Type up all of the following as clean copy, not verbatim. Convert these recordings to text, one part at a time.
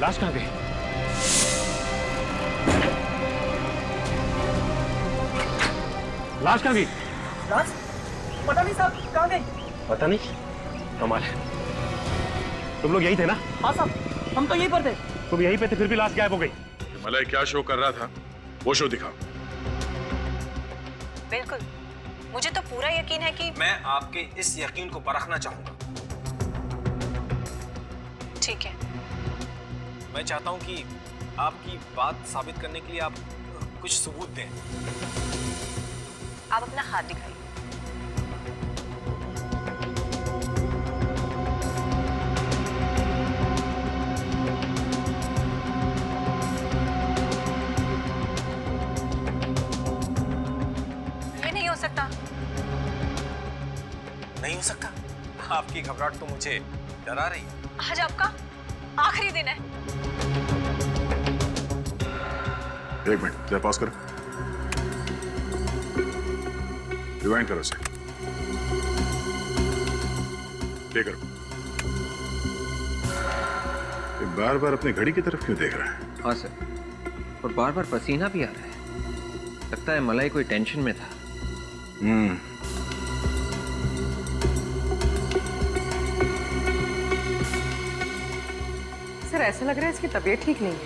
लाश कहाँ गई? लाश कहाँ गई? लाश पता नहीं साहब, कहाँ गई? पता नहीं। कमाल है, तुम लोग यही थे ना? हाँ साहब, हम तो यहीं पर थे। तुम यहीं पे थे, फिर भी लाश गायब हो गई। मलय क्या शो कर रहा था, वो शो दिखाओ। बिल्कुल, मुझे तो पूरा यकीन है कि मैं आपके इस यकीन को परखना चाहूंगा। ठीक है। मैं चाहता हूं कि आपकी बात साबित करने के लिए आप कुछ सबूत दें। आप अपना हाथ दिखाइए। ये नहीं हो सकता। नहीं हो सकता? आपकी घबराहट तो मुझे डरा रही है। आज आपका आखिरी दिन है। एक मिनट, जरा पॉज करो, रिवाइंड करो उसे, प्ले करो। ये बार बार अपनी घड़ी की तरफ क्यों देख रहा है? हाँ सर, और बार बार पसीना भी आ रहा है। लगता है मलाई कोई टेंशन में था। सर ऐसा लग रहा है इसकी तबीयत ठीक नहीं है।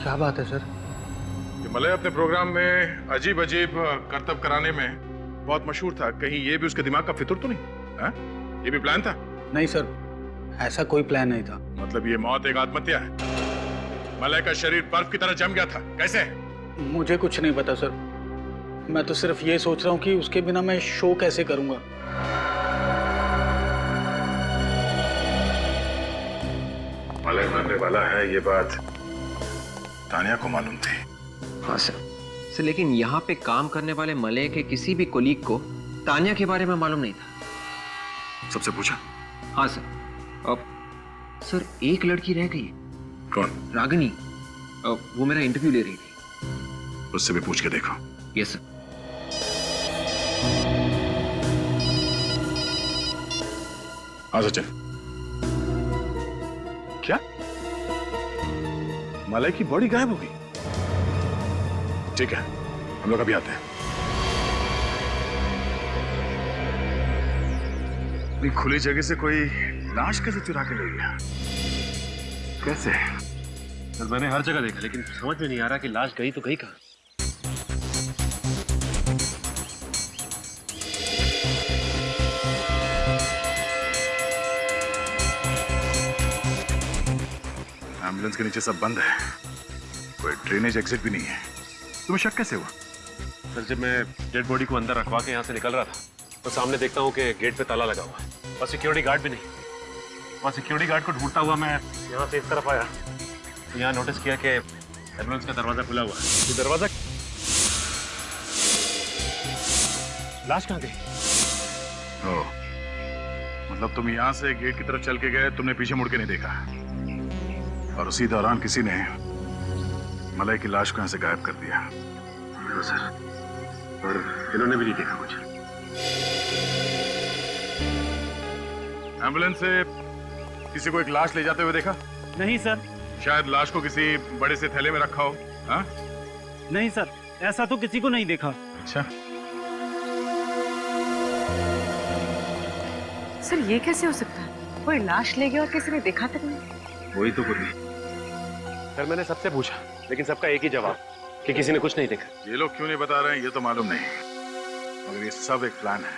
क्या बात है सर? ये मलय अपने प्रोग्राम में अजीब अजीब करतब कराने में बहुत मशहूर था। कहीं ये भी उसके दिमाग का फितूर तो नहीं? हा? ये भी प्लान था? नहीं सर, ऐसा कोई प्लान नहीं था। मतलब ये मौत एक आत्महत्या है? मलय का शरीर बर्फ की तरह जम गया था, कैसे? मुझे कुछ नहीं पता सर। मैं तो सिर्फ ये सोच रहा हूँ कि उसके बिना मैं शो कैसे करूंगा। मलय मरने वाला है, ये बात तानिया को मालूम थी। हाँ सर। सर लेकिन यहाँ पे काम करने वाले मलय के किसी भी कोलीग को तानिया के बारे में मालूम नहीं था। सबसे पूछा? हाँ सर। अब सर एक लड़की रह गई है। कौन? रागिनी। वो मेरा इंटरव्यू ले रही थी। उससे भी पूछ के देखो। Yes sir. हाँ सचिन। क्या? मलय की बॉडी गायब हो गई? ठीक है, हम लोग अभी आते हैं। इतनी खुली जगह से कोई लाश कैसे चुरा के ले गया? कैसे? सर मैंने हर जगह देखा, लेकिन समझ में नहीं आ रहा कि लाश गई तो गई कहाँ। एम्बुलेंस के नीचे सब बंद है, कोई ड्रेनेज एग्जिट भी नहीं है। तुम्हें शक कैसे हुआ? सर जब मैं डेड बॉडी को अंदर रखवा के यहाँ से निकल रहा था तो सामने देखता हूँ कि गेट पे ताला लगा हुआ है और सिक्योरिटी गार्ड भी नहीं। वहाँ सिक्योरिटी गार्ड को ढूंढता हुआ मैं यहाँ से इस तरफ आया तो यहाँ नोटिस किया कि एम्बुलेंस का दरवाजा खुला हुआ है। ये दरवाजा, लाश कहाँ गई? ओह, मतलब तुम यहाँ से गेट की तरफ चल के गए, तुमने पीछे मुड़ के नहीं देखा और उसी दौरान किसी ने मलय की लाश को यहाँ से गायब कर दिया। सर, और इन्होंने भी नहीं देखा कुछ। एम्बुलेंस से किसी को एक लाश ले जाते हुए देखा? नहीं सर। शायद लाश को किसी बड़े से थैले में रखा हो। हाँ? नहीं सर, ऐसा तो किसी को नहीं देखा। अच्छा, सर ये कैसे हो सकता है? कोई लाश ले गया और किसी ने देखा तक नहीं। वही तो कुछ नहीं। सर मैंने सबसे पूछा, लेकिन सबका एक ही जवाब कि किसी ने कुछ नहीं देखा। ये लोग क्यों नहीं बता रहे हैं ये तो मालूम नहीं, मगर ये सब एक प्लान है।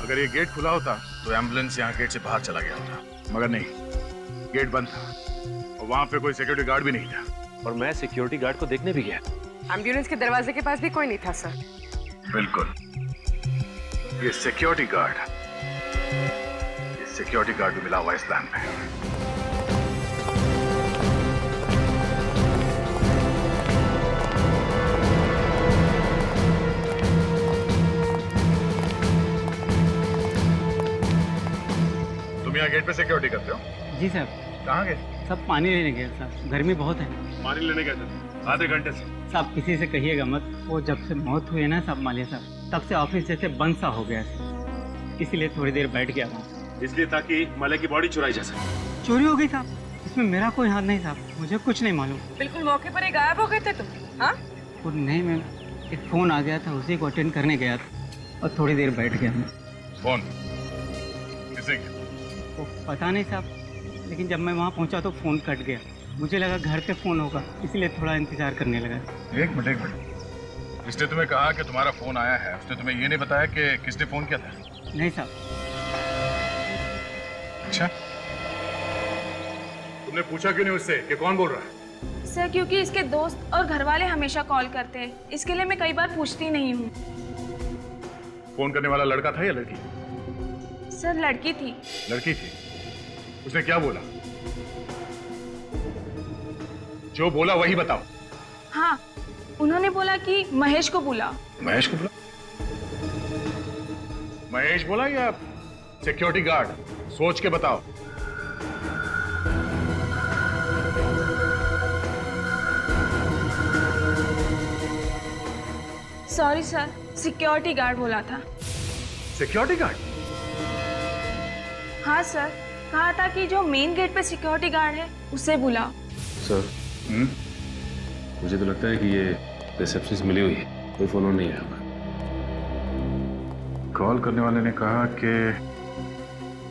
अगर ये गेट खुला होता तो एम्बुलेंस यहाँ गेट से बाहर चला गया होता, मगर नहीं, गेट बंद था और वहां पे कोई सिक्योरिटी गार्ड भी नहीं था। और मैं सिक्योरिटी गार्ड को देखने भी गया। एम्बुलेंस के दरवाजे के पास भी कोई नहीं था सर। बिल्कुल, ये सिक्योरिटी गार्ड भी मिला हुआ इस प्लान में। तुम यहाँ गेट पे सिक्योरिटी करते हो? जी साहब। कहाँ गए? सब पानी लेने गए साहब, गर्मी बहुत है। पानी लेने गए थे आधे घंटे से। साहब किसी से कहिएगा मत, वो जब से मौत हुई है ना साहब मालिया साहब, तब से ऑफिस जैसे बंद सा हो गया है, इसीलिए थोड़ी देर बैठ गया वहाँ। इसलिए ताकि मलय की बॉडी चुराई जा सके। चोरी हो गई साहब, इसमें मेरा कोई हाथ नहीं साहब, मुझे कुछ नहीं मालूम। बिल्कुल मौके पर ही गायब हो गए थे तुम। हाँ, और नहीं मैम, एक फ़ोन आ गया था, उसी को अटेंड करने गया था और थोड़ी देर बैठ गया मैं। फोन किसे किया? वो पता नहीं साहब, लेकिन जब मैं वहाँ पहुँचा तो फ़ोन कट गया। मुझे लगा घर पे फ़ोन होगा, इसलिए थोड़ा इंतज़ार करने लगा। एक मिनट। जिसने तुम्हें कहा कि तुम्हारा फोन आया है, उसने तुम्हें ये नहीं बताया कि किसने फोन किया था? नहीं साहब। अच्छा, तुमने पूछा क्यों नहीं उससे कि कौन बोल रहा है? सर क्योंकि इसके दोस्त और घर वाले हमेशा कॉल करते हैं, इसके लिए मैं कई बार पूछती नहीं हूँ। फोन करने वाला लड़का था या लड़की? सर लड़की थी। लड़की थी। उसने क्या बोला? जो बोला वही बताओ। हाँ, उन्होंने बोला कि महेश को बुला। महेश को बोला? महेश बोला या सिक्योरिटी गार्ड? सोच के बताओ। सॉरी सर, सिक्योरिटी गार्ड बोला था। Security guard? हाँ सर, कहा था कि जो मेन गेट पे सिक्योरिटी गार्ड है उसे बुला। सर मुझे तो लगता है कि ये रिसेप्शनिस्ट मिली हुई है, कोई फोन नहीं आया होगा। कॉल करने वाले ने कहा कि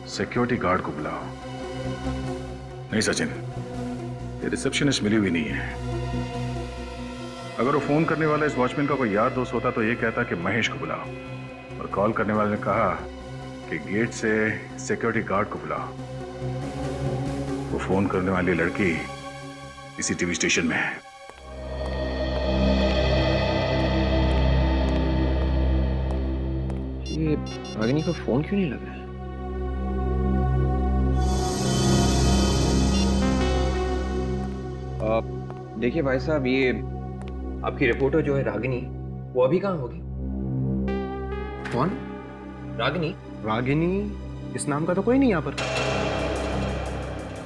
सिक्योरिटी गार्ड को बुलाओ। नहीं सचिन, ये रिसेप्शनिस्ट मिली हुई नहीं है। अगर वो फोन करने वाला इस वॉचमैन का कोई यार दोस्त होता तो ये कहता कि महेश को बुलाओ, और कॉल करने वाले ने कहा कि गेट से सिक्योरिटी गार्ड को बुलाओ। वो फोन करने वाली लड़की इसी टीवी स्टेशन में है। ये रागिनी का फोन क्यों नहीं लग रहा है? देखिए भाई साहब, ये आपकी रिपोर्टर जो है रागिनी, वो अभी कहाँ होगी? कौन? रागिनी? रागिनी इस नाम का तो कोई नहीं यहाँ पर।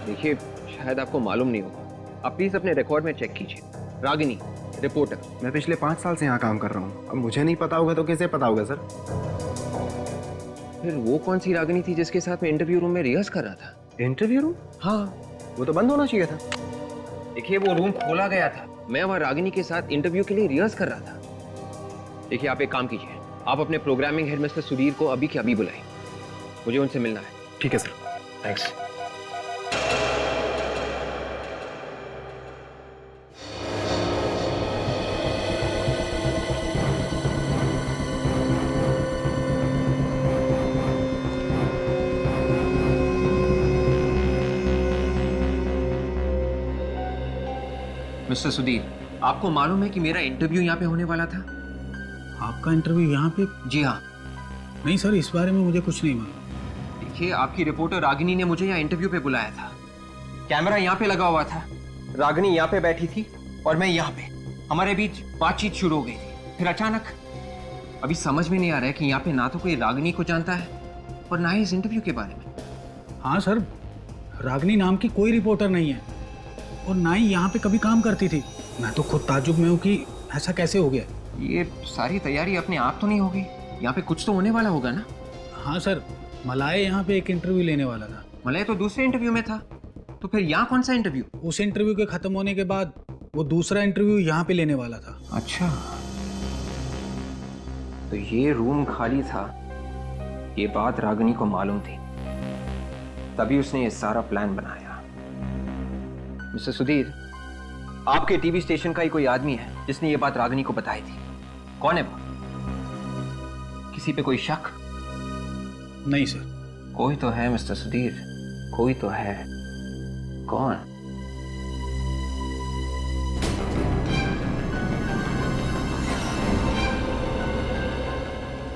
देखिए शायद आपको मालूम नहीं होगा, आप प्लीज अपने रिकॉर्ड में चेक कीजिए। रागिनी रिपोर्टर। मैं पिछले 5 साल से यहाँ काम कर रहा हूँ, अब मुझे नहीं पता होगा तो किसे पता होगा सर? फिर वो कौन सी रागिनी थी जिसके साथ मैं इंटरव्यू रूम में रिहर्स कर रहा था? Interview room? हाँ, वो तो बंद होना चाहिए था। देखिए वो रूम खोला गया था, मैं वहाँ रागिनी के साथ इंटरव्यू के लिए रिहर्स कर रहा था। देखिए आप एक काम कीजिए, आप अपने प्रोग्रामिंग हेड मिस्टर सुधीर को अभी के अभी बुलाएं, मुझे उनसे मिलना है। ठीक है सर। थैंक्स। मिस्टर सुधीर, आपको मालूम है कि मेरा इंटरव्यू यहाँ पे होने वाला था? आपका इंटरव्यू यहाँ पे? जी हाँ। नहीं सर, इस बारे में मुझे कुछ नहीं मालूम। देखिए आपकी रिपोर्टर रागिनी ने मुझे यहाँ इंटरव्यू पे बुलाया था, कैमरा यहाँ पे लगा हुआ था, रागिनी यहाँ पे बैठी थी और मैं यहाँ पे, हमारे बीच बातचीत शुरू हो गई थी। फिर अचानक, अभी समझ में नहीं आ रहा है कि यहाँ पे ना तो कोई रागिनी को जानता है और ना ही इस इंटरव्यू के बारे में। हाँ सर, रागिनी नाम की कोई रिपोर्टर नहीं है और ना ही यहाँ पे कभी काम करती थी। मैं तो खुद ताज्जुब में हूँ कि ऐसा कैसे हो गया। ये सारी तैयारी अपने आप तो नहीं होगी, यहाँ पे कुछ तो होने वाला होगा ना? हाँ सर, मलाए यहाँ पे एक इंटरव्यू लेने वाला था। मलय तो दूसरे इंटरव्यू में था, तो फिर यहाँ कौन सा इंटरव्यू? उस इंटरव्यू के खत्म होने के बाद वो दूसरा इंटरव्यू यहाँ पे लेने वाला था। अच्छा, तो ये रूम खाली था, ये बात रागिनी को मालूम थी, तभी उसने ये सारा प्लान बनाया। मिस्टर सुधीर, आपके टीवी स्टेशन का ही कोई आदमी है जिसने ये बात रागिनी को बताई थी, कौन है वो? किसी पे कोई शक? नहीं सर। कोई तो है मिस्टर सुधीर, कोई तो है। कौन?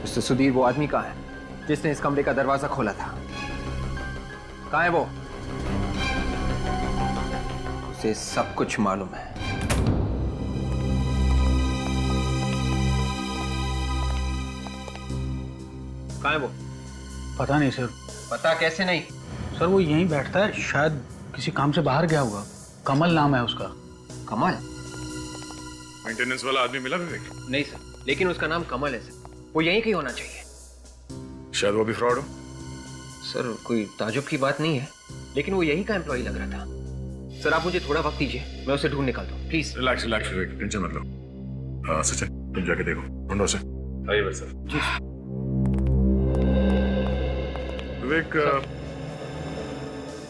मिस्टर सुधीर, वो आदमी कहाँ है जिसने इस कमरे का दरवाजा खोला था? कहाँ है वो? उसे सब कुछ मालूम है। कहाँ है वो? पता नहीं सर। पता कैसे नहीं? सर वो यहीं बैठता है, शायद किसी काम से बाहर गया होगा। कमल नाम है उसका। कमल? मेंटेनेंस वाला आदमी मिला विवेक? नहीं सर, लेकिन उसका नाम कमल है सर। वो यहीं कहीं होना चाहिए। शायद वो भी फ्रॉड हो। सर कोई ताजुब की बात नहीं है, लेकिन वो यहीं का एम्प्लॉय लग रहा था। सर आप मुझे थोड़ा वक्त दीजिए, मैं उसे ढूंढ निकालता हूँ, please. Relax relax Vivek, tension मत लो। सचिन तुम जाके देखो, ढूंढो उसे। आइए भाई सर। जी विवेक,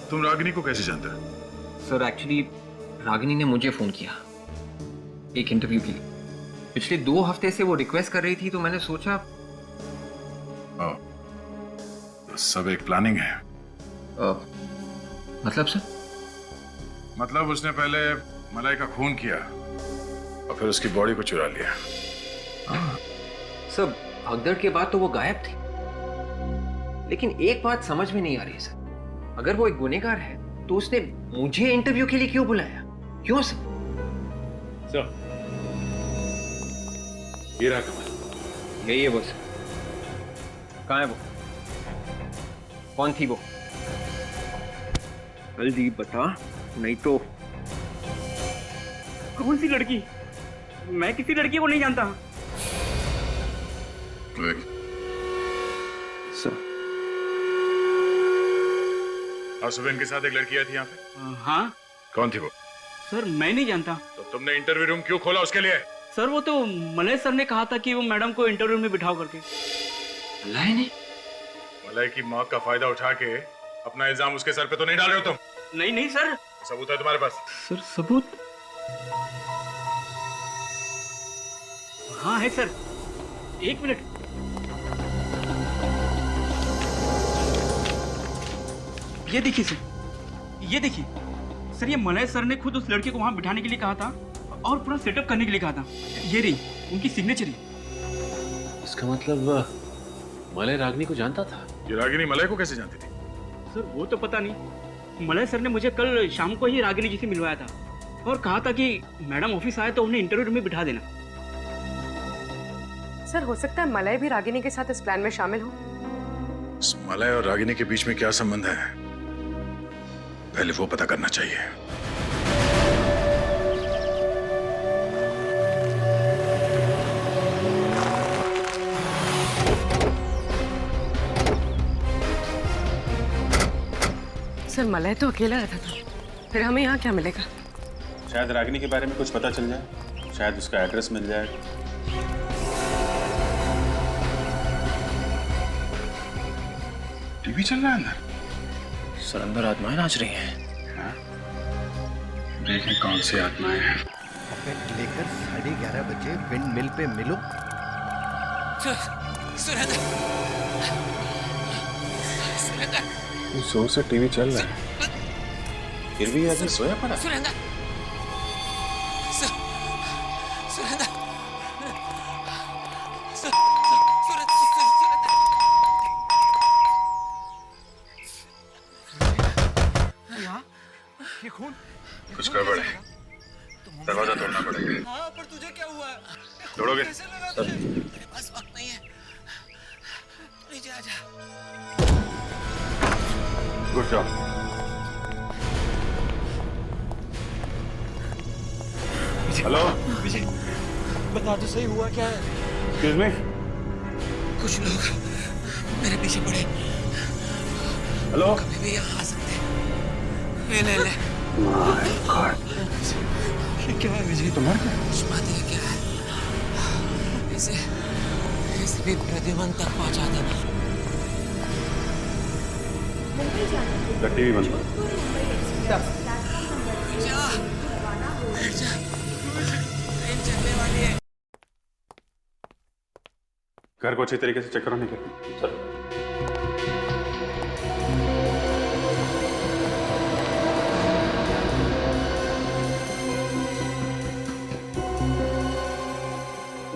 तुम रागिनी को कैसे जानते हो? सर एक्चुअली रागिनी ने मुझे फोन किया एक इंटरव्यू के लिए। पिछले 2 हफ्ते से वो रिक्वेस्ट कर रही थी, तो मैंने सोचा। तो सब एक प्लानिंग है। मतलब सर? मतलब उसने पहले मलाई का खून किया और फिर उसकी बॉडी को चुरा लिया। सर भगदड़ के बाद तो वो गायब थी, लेकिन एक बात समझ में नहीं आ रही सर। अगर वो एक गुनहगार है तो उसने मुझे इंटरव्यू के लिए क्यों बुलाया? क्यों सर? सर ये रहा कमल। यही है वो सर। कहाँ है वो? कौन थी वो? जल्दी बता, नहीं तो। कौन सी लड़की? मैं किसी लड़की को नहीं जानता। विवेक, सर आज सुबह इनके साथ एक लड़की आई थी यहाँ पे। हाँ कौन थी वो? सर मैं नहीं जानता। तो तुमने इंटरव्यू रूम क्यों खोला उसके लिए? सर वो तो मलय सर ने कहा था कि वो मैडम को इंटरव्यू में बिठाओ करके। मलाई ने? मलाई की मौत का फायदा उठा के अपना इल्जाम उसके सर पे तो नहीं डाल रहे हो तुम? नहीं नहीं सर। सबूत है तुम्हारे पास? सर सबूत? हाँ है सर, 1 मिनट। ये देखिए सर, ये देखिए सर, ये मलय सर ने खुद उस लड़के को वहां बिठाने के लिए कहा था और पूरा सेटअप करने के लिए कहा था। ये रही उनकी सिग्नेचर। इसका मतलब मलय रागिनी को जानता था। ये रागिनी मलाई को कैसे जानती थी? सर वो तो पता नहीं। मलय सर ने मुझे कल शाम को ही रागिनी जी से मिलवाया था और कहा था कि मैडम ऑफिस आए तो उन्हें इंटरव्यू में बिठा देना। सर हो सकता है मलाई भी रागिनी के साथ इस प्लान में शामिल हो। इस मलाई और रागिनी के बीच में क्या संबंध है, पहले वो पता करना चाहिए। सर मलाई तो अकेला रहता था, फिर हमें यहाँ क्या मिलेगा? शायद रागिनी के बारे में कुछ पता चल जाए, शायद उसका एड्रेस मिल जाए। टीवी चल रहा है अंदर? सर अंदर आत्माएं नाच रही हैं। देखें कौन सी आत्माएं हैं। लेकर 11:30 बजे विंड मिल पे मिलो। जोर से टीवी चल रहा है, फिर भी आदमी सोया पड़ा। कुछ गड़बड़ है, दरवाजा तोड़ना पड़ेगा। हाँ, पर तुझे क्या हुआ? तोड़ोगे? बस वक्त नहीं है, नीचे आ जा। Good job. हेलो विजय, बता तो सही हुआ क्या है? Excuse me. कुछ लोग मेरे पीछे पड़े। हेलो, कभी भी यहाँ आ सकते हैं। ले ले। ये क्या है विजय? तुम्हारा कुछ बात है क्या है? इसे भी प्रतिबंध तक पहुंचा देना। टीवी बंद करो। ट्रेन चलने वाली है। घर को अच्छी तरीके से चेक कराने के सर।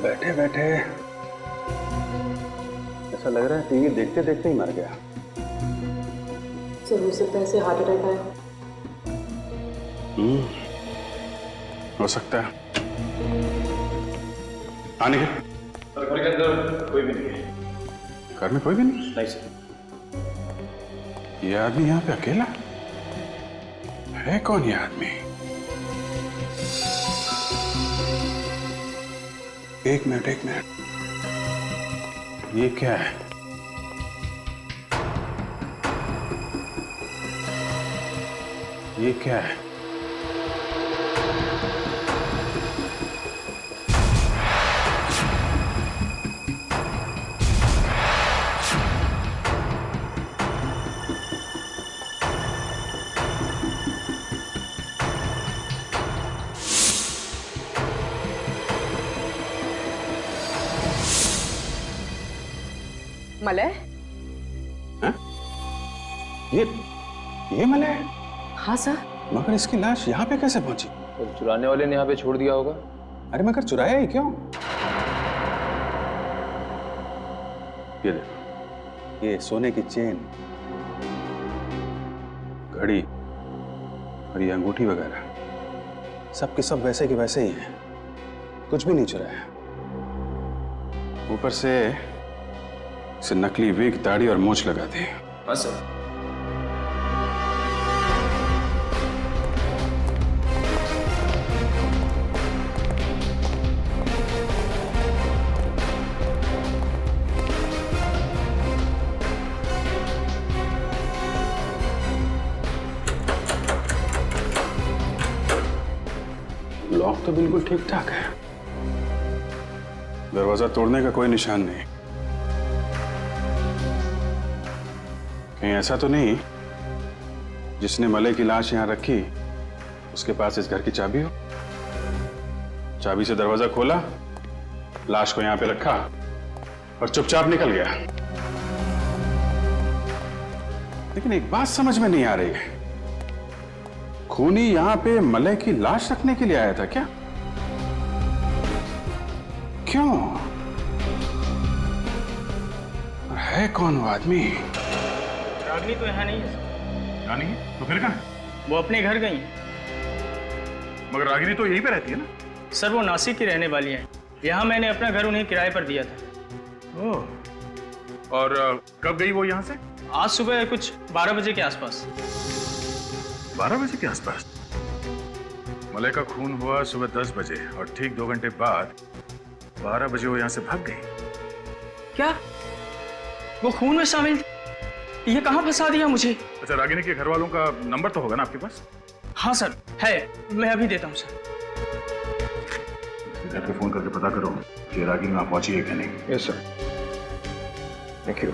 बैठे बैठे ऐसा लग रहा है टीवी देखते देखते ही मर गया। सर हो सकता है इसे हार्ट अटैक आया। हो सकता है। आने के घर के अंदर कोई भी नहीं है। घर में कोई भी नहीं? नहीं सर। ये आदमी यहाँ पे अकेला है? कौन ये आदमी? एक मिनट, ये क्या है? ये क्या है? मलय? ये मलय है? हाँ सर। मगर इसकी लाश यहाँ पे कैसे पहुंची? तो चुराने वाले ने यहाँ पे छोड़ दिया होगा। अरे मगर चुराया ही क्यों? ये देखो, ये सोने की चेन, घड़ी और ये अंगूठी वगैरह सब के सब वैसे के वैसे ही हैं, कुछ भी नहीं चुराया। ऊपर से इसे नकली विग, दाढ़ी और मूंछ लगा दी। हाँ सर। लॉक तो बिल्कुल ठीक ठाक है, दरवाजा तोड़ने का कोई निशान नहीं। कहीं ऐसा तो नहीं जिसने मलय की लाश यहां रखी उसके पास इस घर की चाबी हो? चाबी से दरवाजा खोला, लाश को यहां पे रखा और चुपचाप निकल गया। लेकिन एक बात समझ में नहीं आ रही है, खूनी यहां पे मलय की लाश रखने के लिए आया था क्या? क्यों? और है कौन वो आदमी? रागिनी तो यहाँ नहीं है। रानी तो फिर कहाँ है? वो अपने घर गई हैं। मगर रागिनी तो यहीं पे रहती है ना? सर वो नासिक की रहने वाली हैं। यहाँ मैंने अपना घर उन्हें किराए पर दिया था। ओह, और कब गई वो यहाँ से? आज सुबह कुछ 12 बजे के आसपास। 12 बजे के आसपास? मलय का खून हुआ सुबह 10 बजे और ठीक 2 घंटे बाद 12 बजे वो यहाँ से भाग गई। क्या वो खून में शामिल थी? ये कहाँ फंसा दिया मुझे? अच्छा, रागिनी के घर वालों का नंबर तो होगा ना आपके पास? हाँ सर है, मैं अभी देता हूँ सर। घर पे फोन करके पता करो कि रागिनी वहां पहुंची है कि नहीं। Yes sir. Thank you.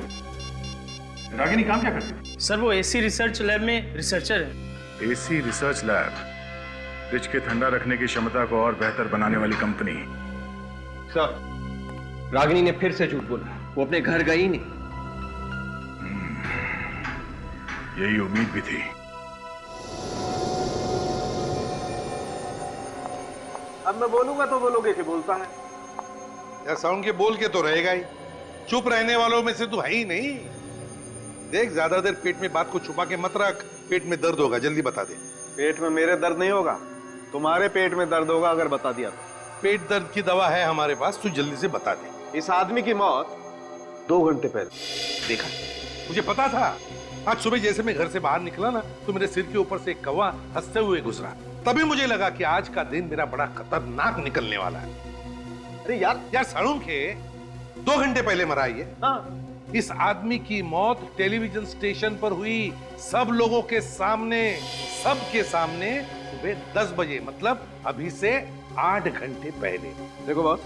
Ragini काम क्या करती है? सर वो एसी रिसर्च लैब में रिसर्चर है। एसी रिसर्च लैब, फ्रिज के ठंडा रखने की क्षमता को और बेहतर बनाने वाली कंपनी। सर, रागिनी ने फिर से झूठ बोला, वो अपने घर गई नहीं। यही उम्मीद भी थी। अब मैं बोलूंगा तो बोलोगे कि बोलता है यार। साउंड के बोल के तो रहेगा ही, चुप रहने वालों में से तू है ही नहीं। देख, ज्यादा देर पेट में बात को छुपा के मत रख, पेट में दर्द होगा, जल्दी बता दे। पेट में मेरे दर्द नहीं होगा, तुम्हारे पेट में दर्द होगा अगर बता दिया तो। पेट दर्द की दवा है हमारे पास, तू जल्दी से बता दे। इस आदमी की मौत 2 घंटे पहले। देखा, मुझे पता था। आज सुबह जैसे मैं घर से बाहर निकला ना, तो मेरे सिर के ऊपर से एक कौवा हंसते हुए गुजरा। तभी मुझे लगा कि आज का दिन मेरा बड़ा खतरनाक निकलने वाला है। अरे यार साड़ू के 2 घंटे पहले मरा ये। हाँ। इस आदमी की मौत टेलीविजन स्टेशन पर हुई, सब लोगों के सामने, सबके सामने, सुबह 10 बजे, मतलब अभी से 8 घंटे पहले। देखो बॉस,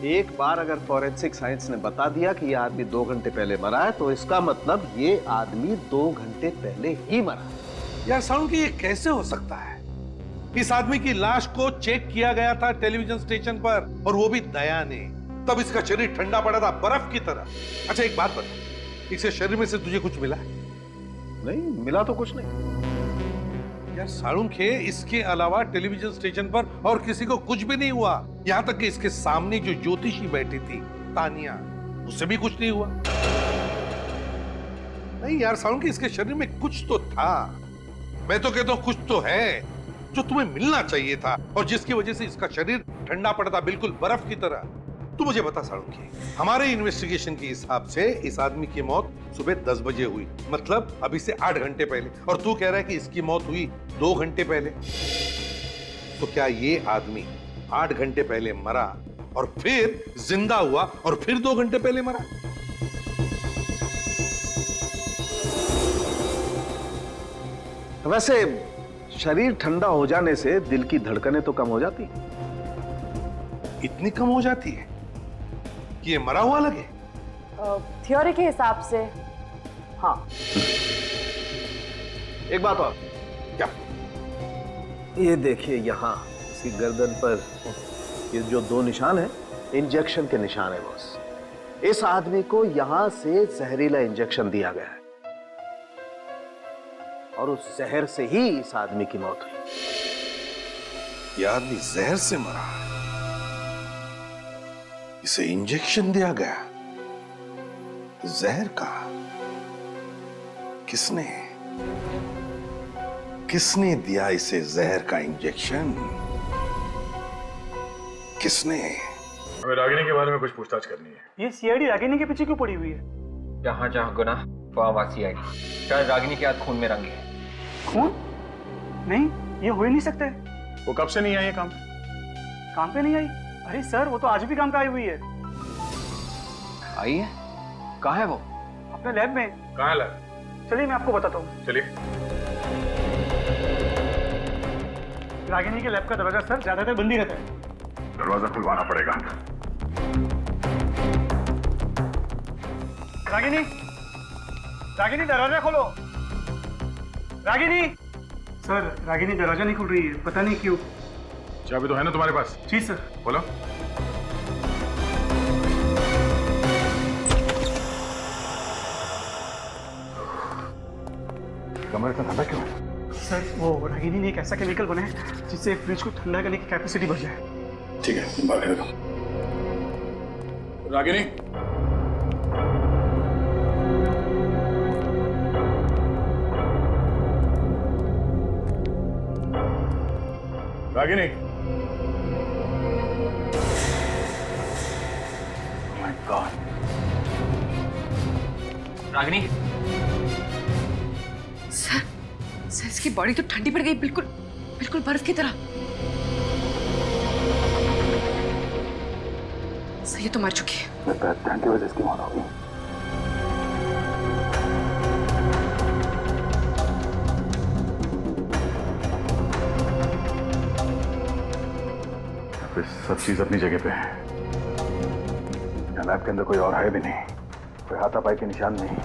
एक बार अगर फॉरेंसिक साइंस ने बता दिया कि ये आदमी 2 घंटे पहले मरा है, तो इसका मतलब ये आदमी 2 घंटे पहले ही मरा। यार साउंड की ये कैसे हो सकता है? इस आदमी की लाश को चेक किया गया था टेलीविजन स्टेशन पर, और वो भी दया ने। तब इसका शरीर ठंडा पड़ा था बर्फ की तरह। अच्छा एक बात बता, इसके शरीर में से तुझे कुछ मिला? नहीं मिला तो कुछ नहीं। यार साळुंखे, इसके अलावा टेलीविजन स्टेशन पर और किसी को कुछ भी नहीं हुआ। यहाँ तक कि इसके सामने जो ज्योतिषी बैठी थी, तानिया, उससे भी कुछ नहीं हुआ। नहीं यार साळुंखे, इसके शरीर में कुछ तो था। मैं तो कहता हूँ कुछ तो है जो तुम्हें मिलना चाहिए था, और जिसकी वजह से इसका शरीर ठंडा पड़ा था, बिल्कुल बर्फ की तरह। तू मुझे बता साळुंखे, हमारे इन्वेस्टिगेशन के हिसाब से इस आदमी की मौत सुबह 10 बजे हुई, मतलब अभी से 8 घंटे पहले, और तू कह रहा है कि इसकी मौत हुई 2 घंटे पहले। तो क्या ये आदमी 8 घंटे पहले मरा और फिर जिंदा हुआ और फिर 2 घंटे पहले मरा? वैसे शरीर ठंडा हो जाने से दिल की धड़कनें तो कम हो जाती। इतनी कम हो जाती है कि ये मरा हुआ लगे? थ्योरी के हिसाब से हाँ। एक बात और, क्या? ये देखिए यहाँ इसकी गर्दन पर ये जो 2 निशान है, इंजेक्शन के निशान है बॉस। इस आदमी को यहां से जहरीला इंजेक्शन दिया गया है और उस जहर से ही इस आदमी की मौत हुई। यह आदमी जहर से मरा, इसे इंजेक्शन दिया गया, जहर का? किसने किसने दिया इसे जहर का इंजेक्शन? किसने? हमें रागिनी के बारे में कुछ पूछताछ करनी है। ये सीआईडी रागिनी के पीछे क्यों पड़ी हुई है? जहाँ जहाँ गुनाह वहाँ वहाँ सीआईडी। शायद रागिनी के हाथ खून में रंगे है। खून? नहीं, ये हो ही नहीं सकता। वो कब से नहीं आई है काम पे नहीं आई? अरे सर, वो तो आज भी काम पे आई हुई है। आई है? कहाँ है वो? अपने लैब में। कहाँ है लैब? चलिए मैं आपको बताता हूँ। चलिए। रागिनी के लैब का दरवाजा सर ज्यादातर बंद ही रहता है। दरवाजा खुलवाना पड़ेगा। रागिनी, रागिनी दरवाजा खोलो। रागिनी। सर, रागिनी दरवाजा नहीं खुल रही है, पता नहीं क्यों। चाबी तो है ना तुम्हारे पास? जी सर। बोलो। कमरे का ठंडा क्यों है? सर, वो रागिनी ने एक ऐसा केमिकल बनाया है जिससे फ्रिज को ठंडा करने की कैपेसिटी बढ़ जाए। ठीक है, तुम बाहर निकलो। Ragini, Ragini. My God. Ragini. Sir इसकी बॉडी तो ठंडी पड़ गई, बिल्कुल बिल्कुल बर्फ की तरह। सर, ये तो मर चुकी है। ठंड की वजह से इसकी मौत हो गई। सब चीज अपनी जगह पे है। लैब के अंदर कोई और है भी नहीं, कोई हाथापाई के निशान नहीं।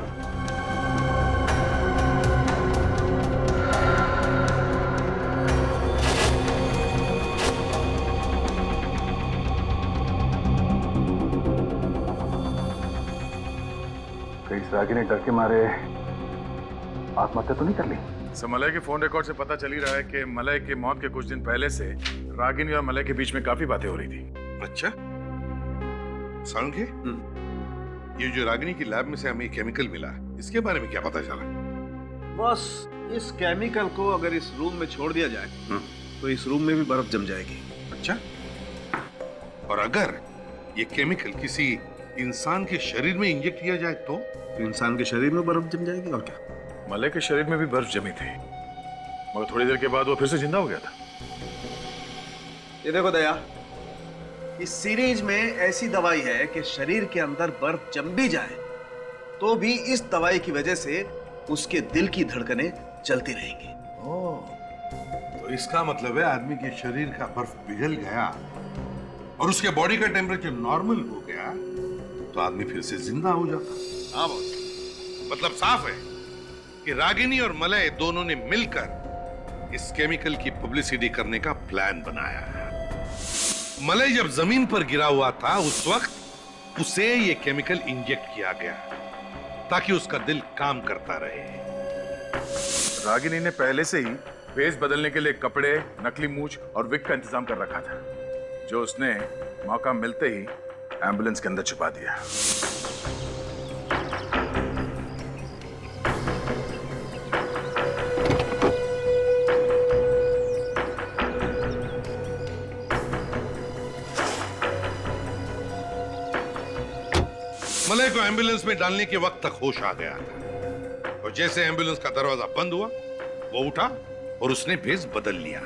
कहीं इस रागिनी डर के मारे आत्महत्या तो नहीं कर ली? सर, मलय के फोन रिकॉर्ड से पता चल ही रहा है कि मलय की मौत के कुछ दिन पहले से रागिनी और मलय के बीच में काफी बातें हो रही थी। अच्छा, साळुंखे, ये जो रागिनी की लैब में से हमें केमिकल मिला, इसके बारे में क्या पता चला? बस इस केमिकल को अगर इस रूम में छोड़ दिया जाए तो इस रूम में भी बर्फ जम जाएगी। अच्छा, और अगर ये केमिकल किसी इंसान के शरीर में इंजेक्ट किया जाए तो इंसान के शरीर में बर्फ जम जाएगी। और क्या? मलय के शरीर में भी बर्फ जमी थी, मगर थोड़ी देर के बाद वो फिर से जिंदा हो गया था। ये देखो दया, इस सीरीज में ऐसी दवाई है कि शरीर के अंदर बर्फ जम भी जाए तो भी इस दवाई की वजह से उसके दिल की धड़कनें चलती रहेंगी। तो इसका मतलब है आदमी के शरीर का बर्फ पिघल गया और उसके बॉडी का टेम्परेचर नॉर्मल हो गया तो आदमी फिर से जिंदा हो जाता। हाँ बॉस, मतलब साफ है कि रागिनी और मलय दोनों ने मिलकर इस केमिकल की पब्लिसिटी करने का प्लान बनाया है। मलय जब जमीन पर गिरा हुआ था उस वक्त उसे ये केमिकल इंजेक्ट किया गया ताकि उसका दिल काम करता रहे। रागिनी ने पहले से ही भेस बदलने के लिए कपड़े, नकली मूछ और विग का इंतजाम कर रखा था, जो उसने मौका मिलते ही एम्बुलेंस के अंदर छुपा दिया। मलय को एम्बुलेंस में डालने के वक्त तक होश आ गया था और जैसे एम्बुलेंस का दरवाजा बंद हुआ वो उठा और उसने भेस बदल लिया।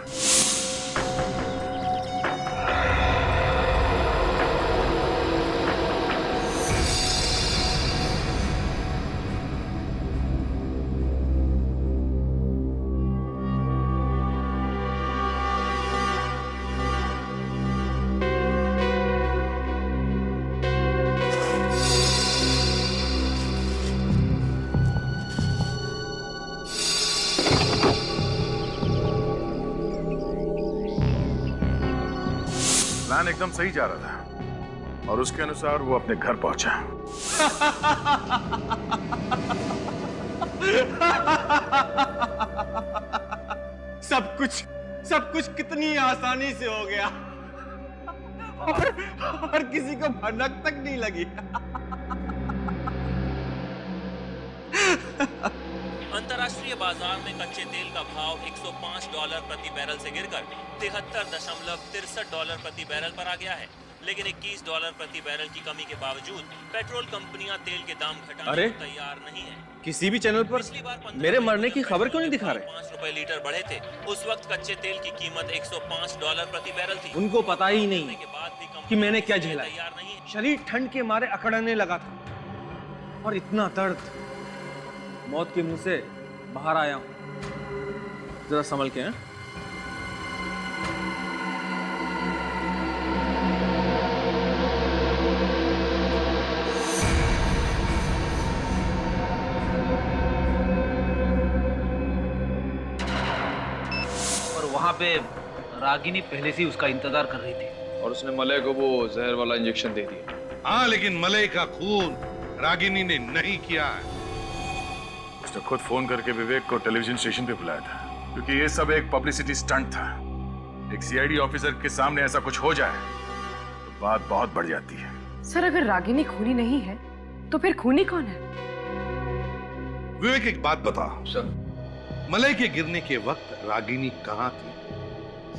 प्लान एकदम सही जा रहा था और उसके अनुसार वो अपने घर पहुंचा। सब कुछ कितनी आसानी से हो गया और किसी को भनक तक नहीं लगी। अंतर्राष्ट्रीय बाजार में कच्चे तेल का भाव $105 प्रति बैरल से गिरकर $73.63 प्रति बैरल पर आ गया है, लेकिन $21 प्रति बैरल की कमी के बावजूद पेट्रोल कंपनियां तेल के दाम घटाने को तैयार नहीं है। किसी भी चैनल पर मेरे मरने की खबर क्यों नहीं दिखा रहे? 5 रुपए लीटर बढ़े थे। उस वक्त कच्चे तेल की कीमत $105 प्रति बैरल थी। उनको पता ही नहीं कि मैंने क्या झेला। शरीर ठंड के मारे अकड़ने लगा था और इतना दर्द, मौत के मुंह से बाहर आया हूं। जरा संभल के हैं। और वहां पे रागिनी पहले से ही उसका इंतजार कर रही थी और उसने मलय को वो जहर वाला इंजेक्शन दे दिया। हाँ, लेकिन मलय का खून रागिनी ने नहीं किया है। उसने खुद फोन करके विवेक को टेलीविजन स्टेशन पे बुलाया था, क्योंकि ये सब एक पब्लिसिटी स्टंट था। एक सीआईडी ऑफिसर के सामने ऐसा कुछ हो जाए तो बात बहुत बढ़ जाती है। सर, अगर रागिनी खूनी नहीं है तो फिर खूनी कौन है? विवेक, एक बात बता सर, मलय के गिरने के वक्त रागिनी कहाँ थी?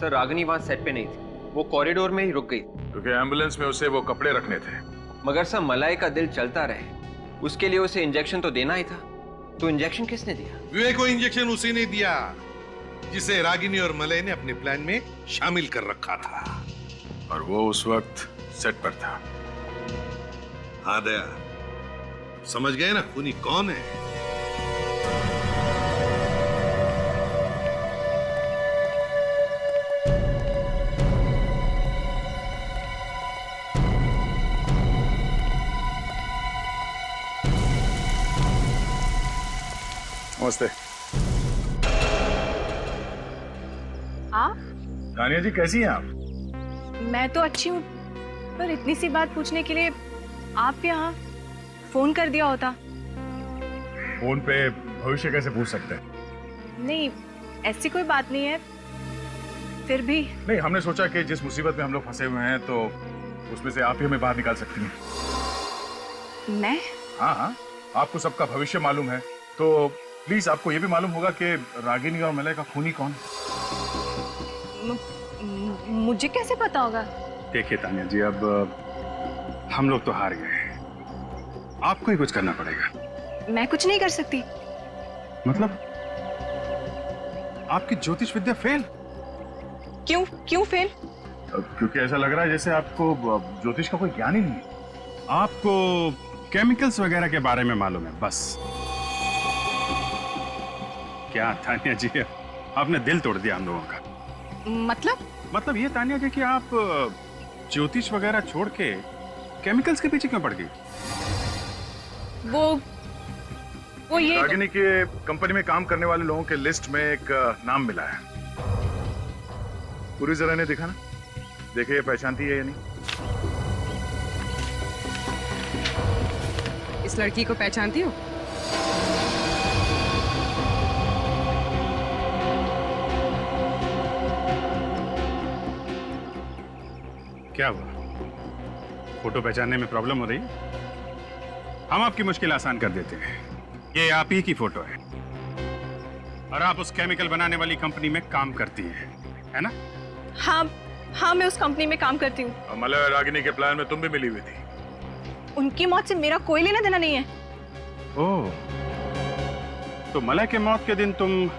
सर, रागिनी वहां सेट पे नहीं थी, वो कॉरिडोर में ही रुक गई, क्योंकि एम्बुलेंस में उसे वो कपड़े रखने थे। मगर सर, मलय का दिल चलता रहे उसके लिए उसे इंजेक्शन तो देना ही था, तो इंजेक्शन किसने दिया? विवेक को इंजेक्शन उसी ने दिया जिसे रागिनी और मलय ने अपने प्लान में शामिल कर रखा था, और वो उस वक्त सेट पर था। हाँ दया, समझ गए ना खूनी कौन है? नमस्ते। आप? तानिया जी, कैसी हैं आप? मैं तो अच्छी हूँ, पर इतनी सी बात पूछने के लिए आप यहाँ फोन कर दिया होता। फोन पे भविष्य कैसे पूछ सकते हैं? नहीं, ऐसी कोई बात नहीं है, फिर भी। नहीं, हमने सोचा कि जिस मुसीबत में हम लोग फंसे हुए हैं तो उसमें से आप ही हमें बाहर निकाल सकती हैं। मैं? हाँ हाँ, आपको सबका भविष्य मालूम है, तो प्लीज आपको ये भी मालूम होगा कि रागिनी और मलय का खूनी कौन है। मुझे कैसे पता होगा? देखिए तानिया जी, अब हम लोग तो हार गए, आपको ही कुछ करना पड़ेगा। मैं कुछ नहीं कर सकती। मतलब आपकी ज्योतिष विद्या फेल? क्यों फेल? क्योंकि ऐसा लग रहा है जैसे आपको ज्योतिष का कोई ज्ञान ही नहीं है। आपको केमिकल्स वगैरह के बारे में मालूम है बस। क्या तानिया जी, आपने दिल तोड़ दिया हम लोगों का। मतलब ये तानिया जी कि आप ज्योतिष वगैरह छोड़ के केमिकल्स के पीछे क्यों पड़ गई? वो ये रागिनी के कंपनी में काम करने वाले लोगों के लिस्ट में एक नाम मिला है। पूरी जरा ने देखा ना, देखे ये पहचानती है या नहीं? इस लड़की को पहचानती हो? क्या हुआ? फोटो पहचानने में प्रॉब्लम हो रही है? हम आपकी मुश्किल आसान कर देते हैं। ये आप ही की फोटो है और आप उस केमिकल बनाने वाली कंपनी में काम करती हैं, है ना? हाँ, मैं उस कंपनी में काम करती हूँ। मलय और रागिनी के प्लान में तुम भी मिली हुई थी। उनकी मौत से मेरा कोई लेना देना नहीं है। ओह, तो मलय के मौत के दिन तुम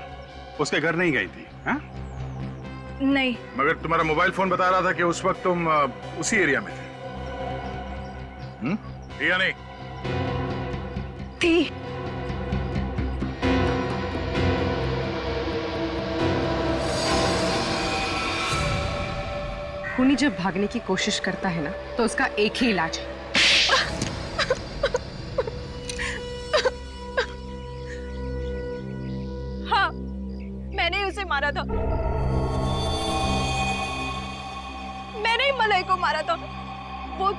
उसके घर नहीं गई थी? हाँ? नहीं। मगर तुम्हारा मोबाइल फोन बता रहा था कि उस वक्त तुम उसी एरिया में थे। या नहीं? थी। खूनी जब भागने की कोशिश करता है ना, तो उसका एक ही इलाज है। हाँ, मैंने ही उसे मारा था। मैंने ही मलय को मारा था, वो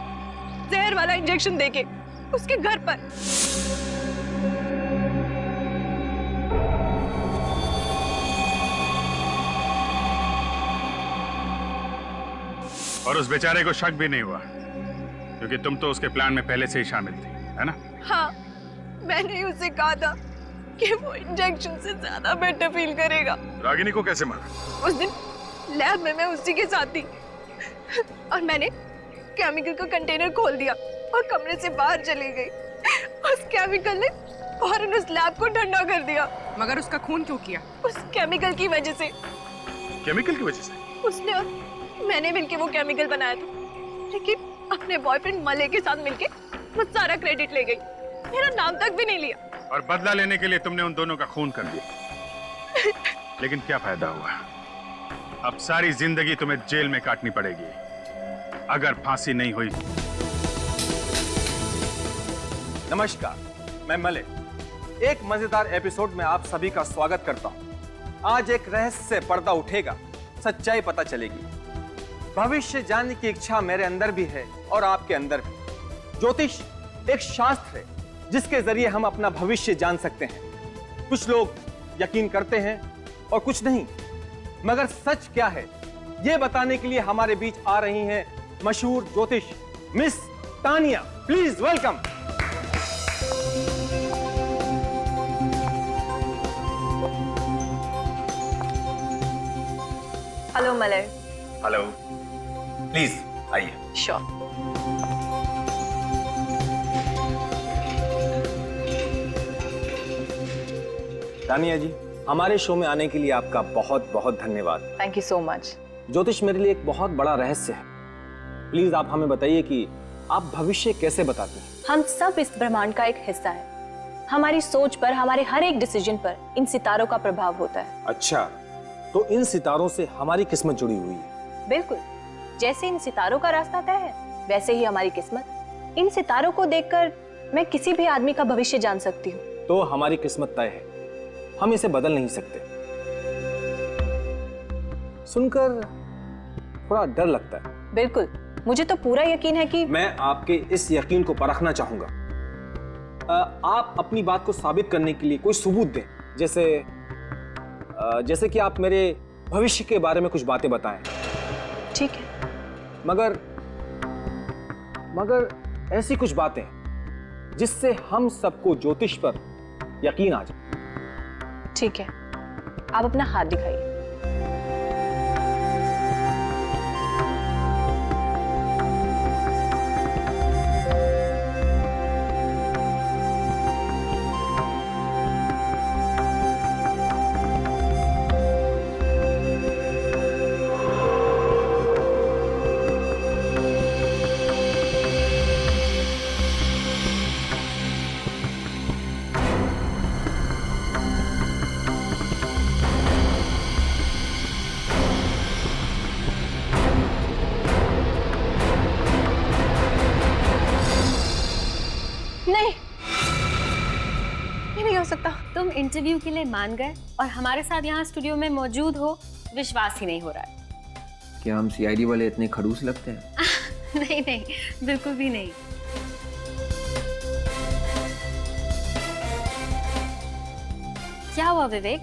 जहर वाला इंजेक्शन देके उसके घर पर। और उस बेचारे को शक भी नहीं हुआ, क्योंकि तुम तो उसके प्लान में पहले से ही शामिल थी, है ना? हाँ, मैंने ही उसे कहा था कि वो इंजेक्शन से ज्यादा बेटर फील करेगा। रागिनी को कैसे मारा? उस दिन लैब में मैं उसी के साथ थी और मैंने केमिकल का कंटेनर खोल दिया और कमरे से बाहर चली गई। उस केमिकल ने फौरन उस लैब को ठंडा कर दिया। मगर उसका खून क्यों किया? उस केमिकल की वजह से। केमिकल की वजह से? उसने और मैंने मिलके वो केमिकल बनाया था, लेकिन अपने बॉयफ्रेंड मलय के साथ मिलके वो सारा क्रेडिट ले गई, मेरा नाम तक भी नहीं लिया। और बदला लेने के लिए तुमने उन दोनों का खून कर दिया। लेकिन क्या फायदा हुआ? अब सारी जिंदगी तुम्हें जेल में काटनी पड़ेगी अगर फांसी नहीं हुई। नमस्कार, मैं मलय। एक मजेदार एपिसोड में आप सभी का स्वागत करता हूं। आज एक रहस्य से पर्दा उठेगा, सच्चाई पता चलेगी। भविष्य जानने की इच्छा मेरे अंदर भी है और आपके अंदर भी। ज्योतिष एक शास्त्र है जिसके जरिए हम अपना भविष्य जान सकते हैं। कुछ लोग यकीन करते हैं और कुछ नहीं, मगर सच क्या है यह बताने के लिए हमारे बीच आ रही हैं मशहूर ज्योतिष miss Tania. Please welcome. Hello Malay. Hello, please आइए। श्योर। तानिया जी, हमारे शो में आने के लिए आपका बहुत बहुत धन्यवाद। Thank you so much. ज्योतिष मेरे लिए एक बहुत बड़ा रहस्य है। प्लीज आप हमें बताइए कि आप भविष्य कैसे बताते हैं? हम सब इस ब्रह्मांड का एक हिस्सा है। हमारी सोच पर, हमारे हर एक डिसीजन पर इन सितारों का प्रभाव होता है। अच्छा, तो इन सितारों से हमारी किस्मत जुड़ी हुई है? बिल्कुल, जैसे इन सितारों का रास्ता तय है वैसे ही हमारी किस्मत। इन सितारों को देखकर मैं किसी भी आदमी का भविष्य जान सकती हूँ। तो हमारी किस्मत तय है, हम इसे बदल नहीं सकते। सुनकर थोड़ा डर लगता है। बिल्कुल, मुझे तो पूरा यकीन है कि मैं आपके इस यकीन को परखना चाहूंगा। आप अपनी बात को साबित करने के लिए कोई सबूत दें, जैसे कि आप मेरे भविष्य के बारे में कुछ बातें बताएं। ठीक है, मगर ऐसी कुछ बातें जिससे हम सबको ज्योतिष पर यकीन आ जाए। ठीक है, आप अपना हाथ दिखाइए। तुम इंटरव्यू के लिए मान गए और हमारे साथ यहाँ स्टूडियो में मौजूद हो, विश्वास ही नहीं हो रहा है। क्या हम सीआईडी वाले इतने खड़ूस लगते हैं? नहीं नहीं, बिल्कुल भी नहीं। क्या हुआ विवेक,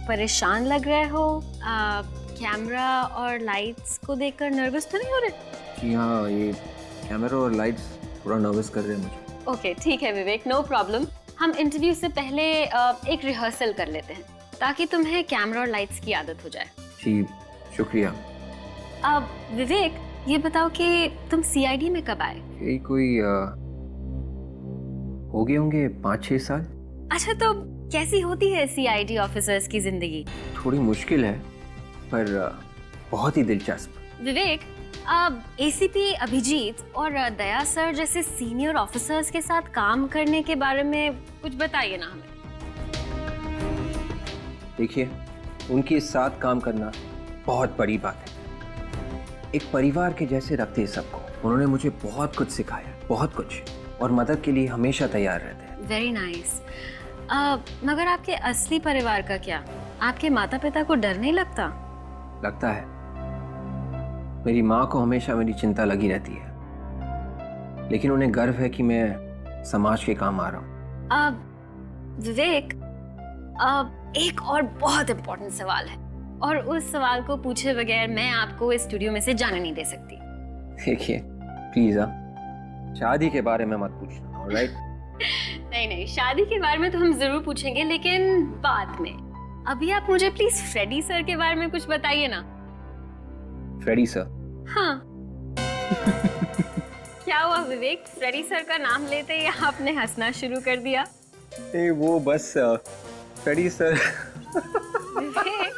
परेशान लग रहे हो? कैमरा और लाइट्स को देखकर नर्वस तो नहीं हो रहे? जी हाँ, ये कैमरा और लाइट्स थोड़ा नर्वस कर रहे हैं मुझे। ओके, ठीक है विवेक, नो प्रॉब्लम। हम इंटरव्यू से पहले एक रिहर्सल कर लेते हैं ताकि तुम्हें कैमरा और लाइट्स की आदत हो जाए। जी शुक्रिया। अब विवेक, ये बताओ कि तुम सीआईडी में कब आए? यही कोई हो गए होंगे 5-6 साल। अच्छा, तो कैसी होती है सीआईडी ऑफिसर्स की जिंदगी? थोड़ी मुश्किल है पर बहुत ही दिलचस्प। विवेक, एसीपी अभिजीत और दया सर जैसे सीनियर ऑफिसर्स के साथ काम करने के बारे में कुछ बताइए ना हमें। देखिए, उनके साथ काम करना बहुत बड़ी बात है। एक परिवार के जैसे रखते हैं सबको। उन्होंने मुझे बहुत कुछ सिखाया, बहुत कुछ, और मदद के लिए हमेशा तैयार रहते हैं। Very nice. मगर आपके असली परिवार का क्या? आपके माता पिता को डर नहीं लगता? लगता है। मेरी माँ को हमेशा मेरी चिंता लगी रहती है, लेकिन उन्हें गर्व है कि मैं समाज के काम आ रहा हूँ। विवेक, एक और बहुत इम्पोर्टेंट सवाल है, और उस सवाल को पूछे बगैर मैं आपको इस स्टूडियो में से जाने नहीं दे सकती। देखिए प्लीज, शादी के बारे में मत पूछना, ऑलराइट? नहीं नहीं, शादी के बारे में तो हम जरूर पूछेंगे, लेकिन बाद में। अभी आप मुझे प्लीज फ्रेडी सर के बारे में कुछ बताइए ना। Freddy sir? हाँ। क्या हुआ विवेक, फ्रेडी सर का नाम लेते ही आपने हंसना शुरू कर दिया? वो बस फ्रेडी सर। विवेक,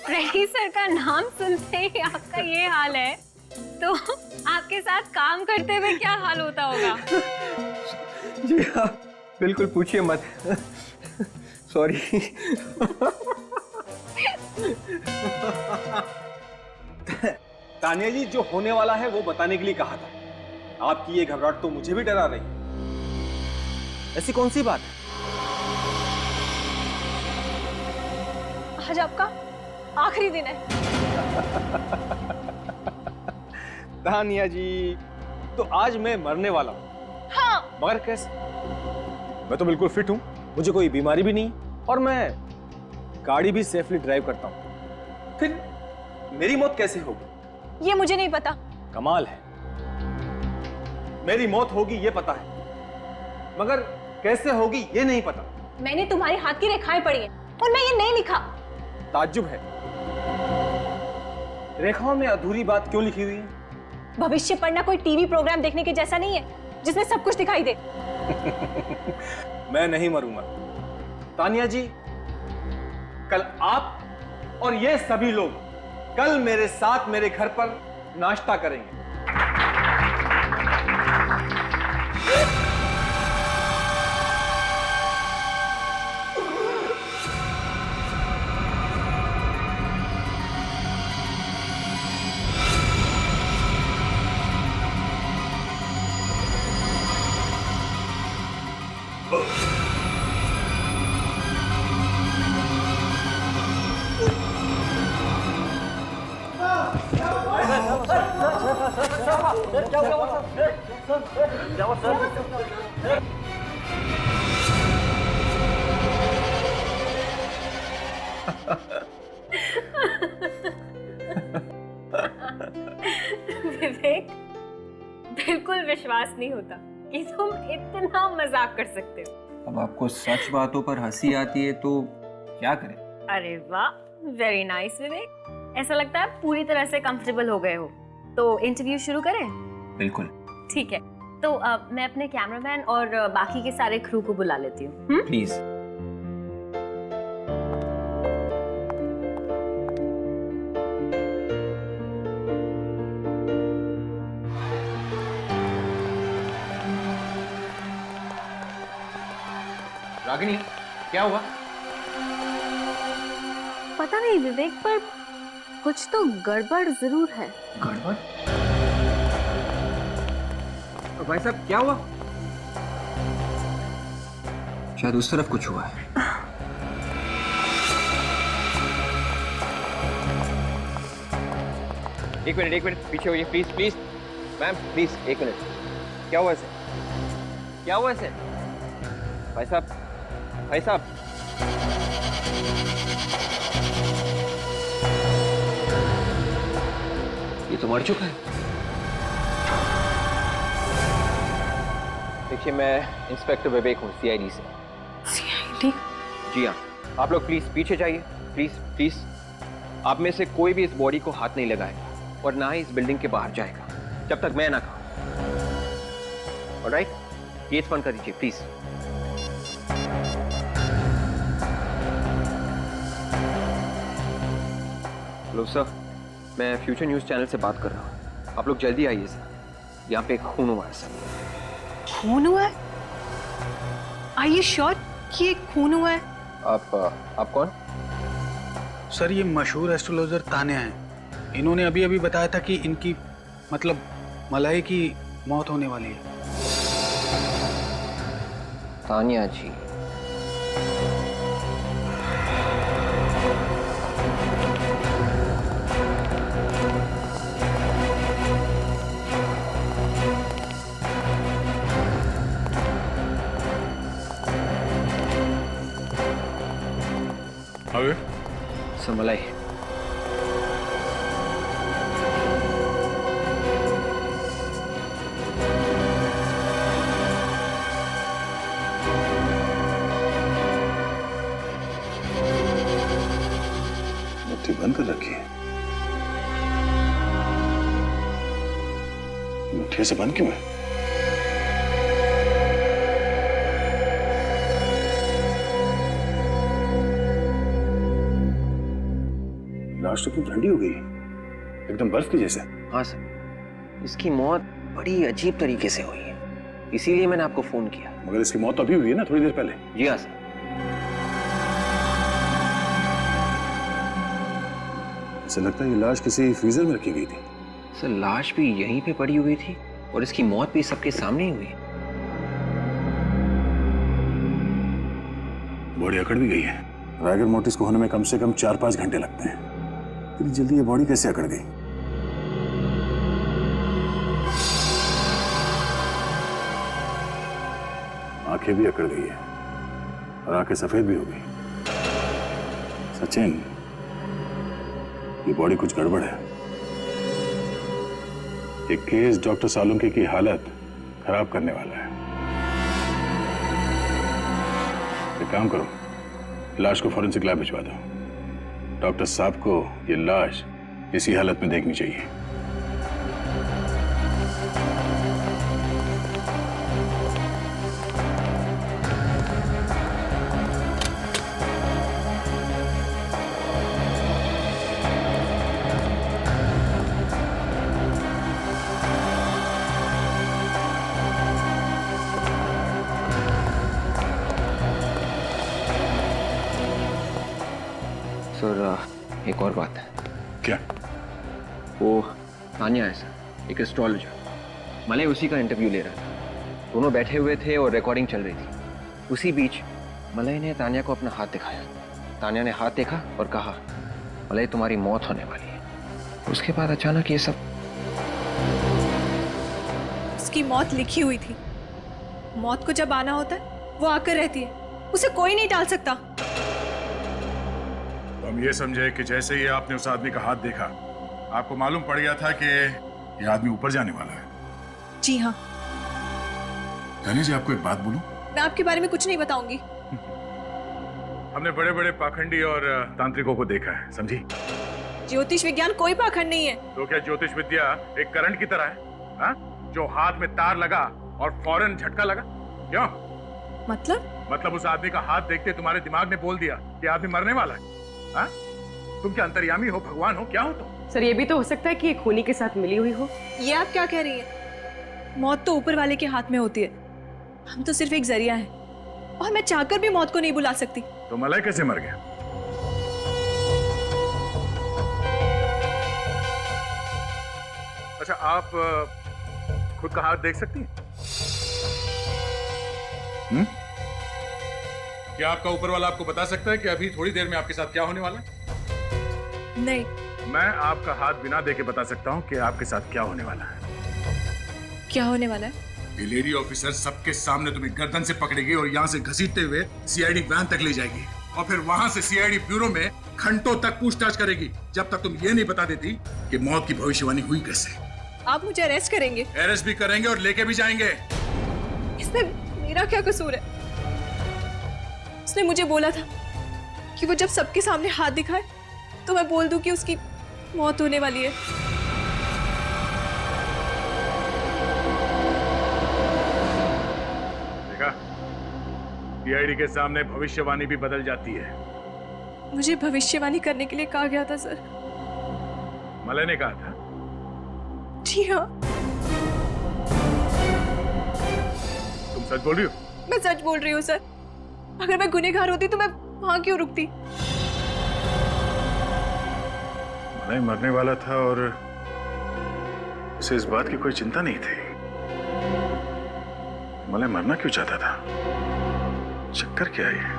फ्रेडी सर का नाम सुनते ही आपका ये हाल है, तो आपके साथ काम करते हुए क्या हाल होता होगा? जी हाँ, बिल्कुल पूछिए मत। सॉरी। तानिया जी, जो होने वाला है वो बताने के लिए कहा था। आपकी ये घबराहट तो मुझे भी डरा रही है। ऐसी कौन सी बात है? आज आपका आखिरी दिन है। तानिया जी, तो आज मैं मरने वाला हूँ। हाँ। मगर कैसे? मैं तो बिल्कुल फिट हूँ, मुझे कोई बीमारी भी नहीं, और मैं गाड़ी भी सेफली ड्राइव करता हूँ। फिर मेरी मौत कैसे होगी? ये मुझे नहीं पता। कमाल है, मेरी मौत होगी ये पता है, मगर कैसे होगी ये नहीं पता। मैंने तुम्हारे हाथ की रेखाएं पढ़ी हैं और मैं ये नहीं लिखा। ताज्जुब है, रेखाओं में अधूरी बात क्यों लिखी हुई है? भविष्य पढ़ना कोई टीवी प्रोग्राम देखने के जैसा नहीं है जिसमें सब कुछ दिखाई दे। मैं नहीं मरूंगा तानिया जी। कल आप और ये सभी लोग कल मेरे साथ मेरे घर पर नाश्ता करेंगे। विवेक, बिल्कुल विश्वास नहीं होता कि तुम इतना मजाक कर सकते हो। अब आपको सच बातों पर हंसी आती है तो क्या करें? अरे वाह, वेरी नाइस विवेक। ऐसा लगता है पूरी तरह से कंफर्टेबल हो गए हो। तो इंटरव्यू शुरू करें? बिल्कुल। ठीक है, तो मैं अपने कैमरामैन और बाकी के सारे क्रू को बुला लेती हूँ। प्लीज। रागिनी, क्या हुआ? पता नहीं विवेक, पर कुछ तो गड़बड़ जरूर है। गड़बड़? भाई साहब, क्या हुआ? शायद उस तरफ कुछ हुआ है। एक मिनट पीछे होइए प्लीज प्लीज। मैम प्लीज, एक मिनट। क्या हुआ इसे? क्या हुआ इसे? भाई साहब, भाई साहब। ये तो मर चुका है। देखिए, मैं इंस्पेक्टर विवेक हूँ, सीआईडी से। सीआईडी? जी हाँ। आप लोग प्लीज पीछे जाइए, प्लीज प्लीज। आप में से कोई भी इस बॉडी को हाथ नहीं लगाएगा और ना ही इस बिल्डिंग के बाहर जाएगा जब तक मैं ना कहूँ। ऑलराइट? गेट्स बंद कर दीजिए प्लीज। हेलो सर, मैं फ्यूचर न्यूज़ चैनल से बात कर रहा हूँ। आप लोग जल्दी आइए सर, यहाँ पे एक खून हुआ है सर। खून हुआ है? आर यू श्योर कि ये खून हुआ है? आप कौन? सर ये मशहूर एस्ट्रोलॉजर तान्या हैं। इन्होंने अभी अभी बताया था कि इनकी मतलब मलाई की मौत होने वाली है। तान्या जी, सर मलाई। मुट्ठी बंद कर रखी है। मुट्ठी से बंद क्यों है? लाश तो ठंडी हो गई, एकदम बर्फ की जैसे। हाँ सर, इसकी मौत बड़ी अजीब तरीके से हुई है, इसीलिए मैंने आपको फोन किया। मगर इसकी मौत तो अभी हुई है ना, थोड़ी देर पहले। जी हाँ सर। ऐसा लगता है ये लाश किसी फ्रीजर में रखी गई थी। सर लाश भी यहीं पे पड़ी हुई थी और इसकी मौत भी सबके सामने ही हुई। बॉडी अकड़ भी गई है। राइगर मोटिस को होने में कम से कम 4-5 घंटे लगते हैं। इतनी जल्दी ये बॉडी कैसे अकड़ गई? आंखें भी अकड़ गई है और आंखें सफेद भी हो गई। सचिन, ये बॉडी कुछ गड़बड़ है। ये केस डॉक्टर सालुंके की हालत खराब करने वाला है। एक काम करो, लाश को फॉरेंसिक लैब भिजवा दो। डॉक्टर साहब को ये लाश इसी हालत में देखनी चाहिए। सर एक और बात है। क्या? वो तान्या है सर, एक एस्ट्रोलॉजर। मलय उसी का इंटरव्यू ले रहा था। दोनों बैठे हुए थे और रिकॉर्डिंग चल रही थी। उसी बीच मलय ने तान्या को अपना हाथ दिखाया। तान्या ने हाथ देखा और कहा, मलय तुम्हारी मौत होने वाली है। उसके बाद अचानक ये सब। उसकी मौत लिखी हुई थी। मौत को जब आना होता है वो आकर रहती है, उसे कोई नहीं टाल सकता। हम ये समझे कि जैसे ही आपने उस आदमी का हाथ देखा, आपको मालूम पड़ गया था कि ये आदमी ऊपर जाने वाला है। जी हाँ। तान्या जी, आपको एक बात बोलूं? मैं आपके बारे में कुछ नहीं बताऊंगी। हमने बड़े बड़े पाखंडी और तांत्रिकों को देखा है, समझी? ज्योतिष विज्ञान कोई पाखंड नहीं है। तो क्या ज्योतिष विद्या एक करंट की तरह है, हा? जो हाथ में तार लगा और फौरन झटका लगा? क्यों? मतलब उस आदमी का हाथ देखते तुम्हारे दिमाग ने बोल दिया कि आदमी मरने वाला है। हा? तुम क्या अंतर्यामी हो, भगवान हो, क्या हो तुम? सर ये भी तो हो सकता है कि ये खूनी के साथ मिली हुई हो। ये आप क्या कह रही हैं? मौत तो ऊपर वाले के हाथ में होती है। हम तो सिर्फ एक जरिया हैं और मैं चाहकर भी मौत को नहीं बुला सकती। तो मलय कैसे मर गया? अच्छा, आप खुद का हाथ देख सकती हैं? क्या आपका ऊपर वाला आपको बता सकता है कि अभी थोड़ी देर में आपके साथ क्या होने वाला है? नहीं। मैं आपका हाथ बिना देखे बता सकता हूं कि आपके साथ क्या होने वाला है। क्या होने वाला है? ये लेडी ऑफिसर सबके सामने तुम्हें गर्दन से पकड़ेगी और यहाँ से घसीटते हुए सीआईडी वैन तक ले जाएगी और फिर वहां से सीआईडी ब्यूरो में घंटों तक पूछताछ करेगी, जब तक तुम ये नहीं बता देती कि मौत की भविष्यवाणी हुई कैसे। आप मुझे अरेस्ट करेंगे? अरेस्ट भी करेंगे और लेके भी जाएंगे। इसमें मेरा क्या कसूर है? उसने मुझे बोला था कि वो जब सबके सामने हाथ दिखाए तो मैं बोल दूं कि उसकी मौत होने वाली है। देखा, सीआईडी के सामने भविष्यवाणी भी बदल जाती है। मुझे भविष्यवाणी करने के लिए कहा गया था सर। मलय ने कहा था। जी हाँ, तुम सच बोल रही हो? मैं सच बोल रही हूँ सर। अगर मैं गुनहगार होती तो मैं वहां क्यों रुकती? मलय मरने वाला था और उसे इस बात की कोई चिंता नहीं थी। मलय मरना क्यों चाहता था? चक्कर क्या है?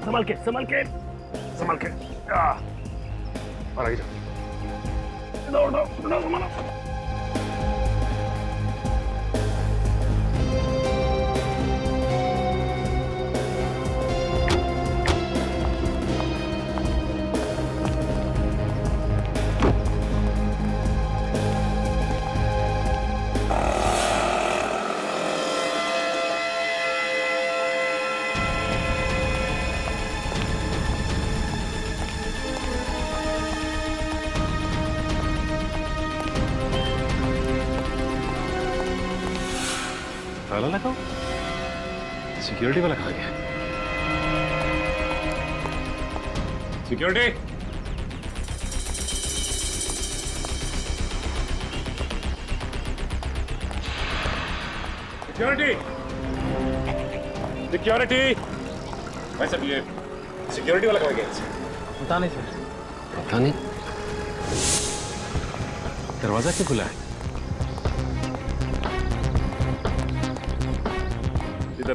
संभाल के संभाल के संभाल के। और आगे जाओ। दौड़ दौड़ दौड़ संभालो। ताला लगाओ। सिक्योरिटी वाला कहाँ गया? Security, security, security. भाई साहब ये सिक्योरिटी वाला कहाँ गया? पता नहीं सर। पता नहीं। दरवाजा क्यों खुला है?